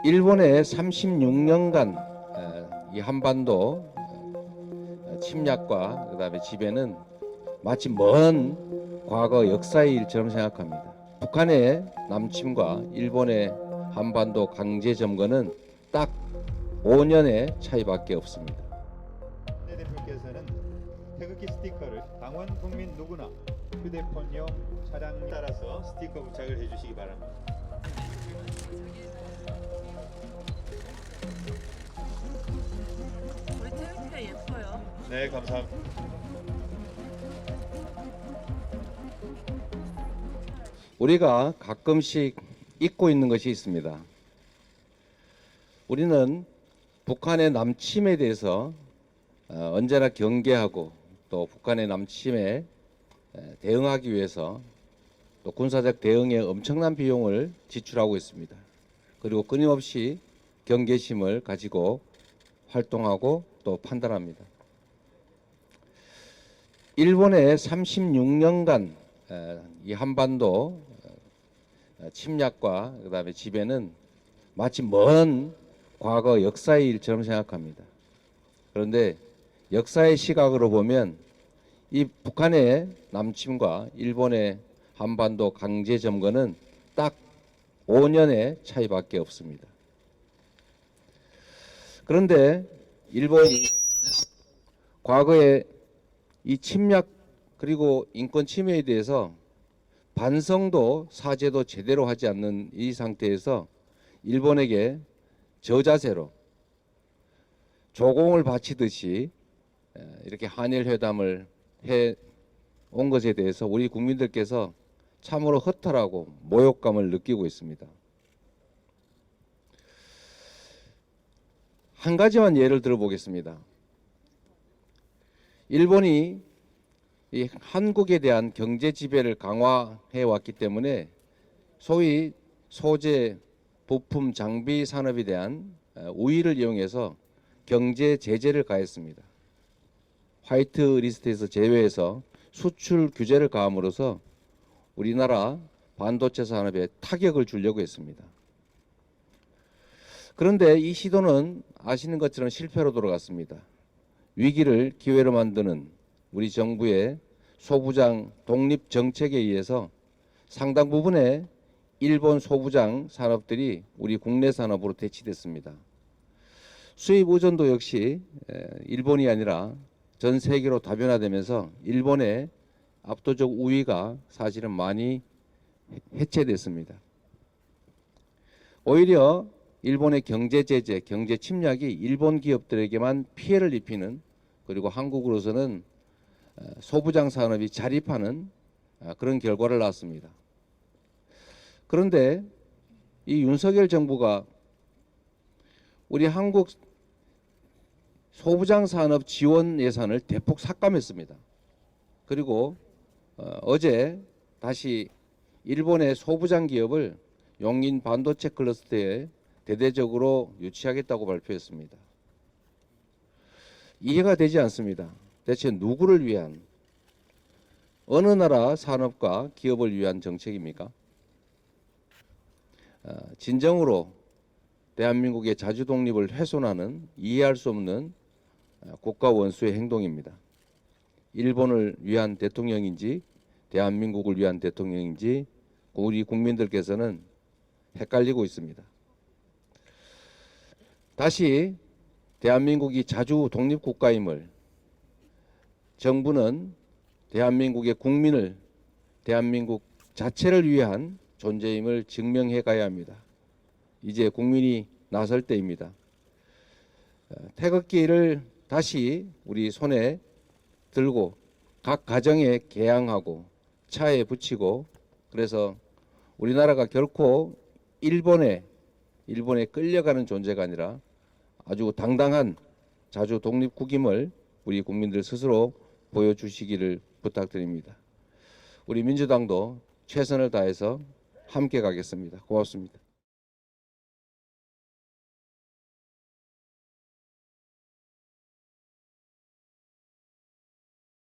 일본의 36년간 이 한반도 침략과 그다음에 지배는 마치 먼 과거 역사의 일처럼 생각합니다. 북한의 남침과 일본의 한반도 강제 점거는 딱 5년의 차이밖에 없습니다. 네 대표께서는 태극기 스티커를 당원 국민 누구나 휴대폰용 차량에 따라서 스티커 부착을 해주시기 바랍니다. 우리 태극기가 예뻐요. 네, 감사합니다. 우리가 가끔씩 잊고 있는 것이 있습니다. 우리는 북한의 남침에 대해서 언제나 경계하고 또 북한의 남침에 대응하기 위해서 또 군사적 대응에 엄청난 비용을 지출하고 있습니다. 그리고 끊임없이 경계심을 가지고 활동하고 또 판단합니다. 일본의 36년간 이 한반도 침략과 그다음에 지배는 마치 먼 과거 역사의 일처럼 생각합니다. 그런데 역사의 시각으로 보면 이 북한의 남침과 일본의 한반도 강제 점거는 딱 5년의 차이밖에 없습니다. 그런데 일본이 과거에 이 침략 그리고 인권 침해에 대해서 반성도 사죄도 제대로 하지 않는 이 상태에서 일본에게 저자세로 조공을 바치듯이 이렇게 한일 회담을 해 온 것에 대해서 우리 국민들께서 참으로 허탈하고 모욕감을 느끼고 있습니다. 한 가지만 예를 들어보겠습니다. 일본이 이 한국에 대한 경제 지배를 강화해 왔기 때문에 소위 소재, 부품, 장비 산업에 대한 우위를 이용해서 경제 제재를 가했습니다. 화이트 리스트에서 제외해서 수출 규제를 가함으로써 우리나라 반도체 산업에 타격을 주려고 했습니다. 그런데 이 시도는 아시는 것처럼 실패로 돌아갔습니다. 위기를 기회로 만드는 우리 정부의 소부장 독립 정책에 의해서 상당 부분의 일본 소부장 산업들이 우리 국내 산업으로 대치됐습니다. 수입 의존도 역시 일본이 아니라 전 세계로 다변화되면서 일본의 압도적 우위가 사실은 많이 해체됐습니다. 오히려 일본의 경제 제재, 경제 침략이 일본 기업들에게만 피해를 입히는, 그리고 한국으로서는 소부장 산업이 자립하는 그런 결과를 낳았습니다. 그런데 이 윤석열 정부가 우리 한국 소부장 산업 지원 예산을 대폭 삭감했습니다. 그리고 어제 다시 일본의 소부장 기업을 용인 반도체 클러스터에 대대적으로 유치하겠다고 발표했습니다. 이해가 되지 않습니다. 대체 누구를 위한, 어느 나라 산업과 기업을 위한 정책입니까? 진정으로 대한민국의 자주 독립을 훼손하는 이해할 수 없는 국가 원수의 행동입니다. 일본을 위한 대통령인지 대한민국을 위한 대통령인지 우리 국민들께서는 헷갈리고 있습니다. 다시 대한민국이 자주 독립국가임을, 정부는 대한민국의 국민을, 대한민국 자체를 위한 존재임을 증명해 가야 합니다. 이제 국민이 나설 때입니다. 태극기를 다시 우리 손에 들고 각 가정에 개양하고 차에 붙이고, 그래서 우리나라가 결코 일본에 끌려가는 존재가 아니라 아주 당당한 자주 독립국임을 우리 국민들 스스로 보여주시기를 부탁드립니다. 우리 민주당도 최선을 다해서 함께 가겠습니다. 고맙습니다.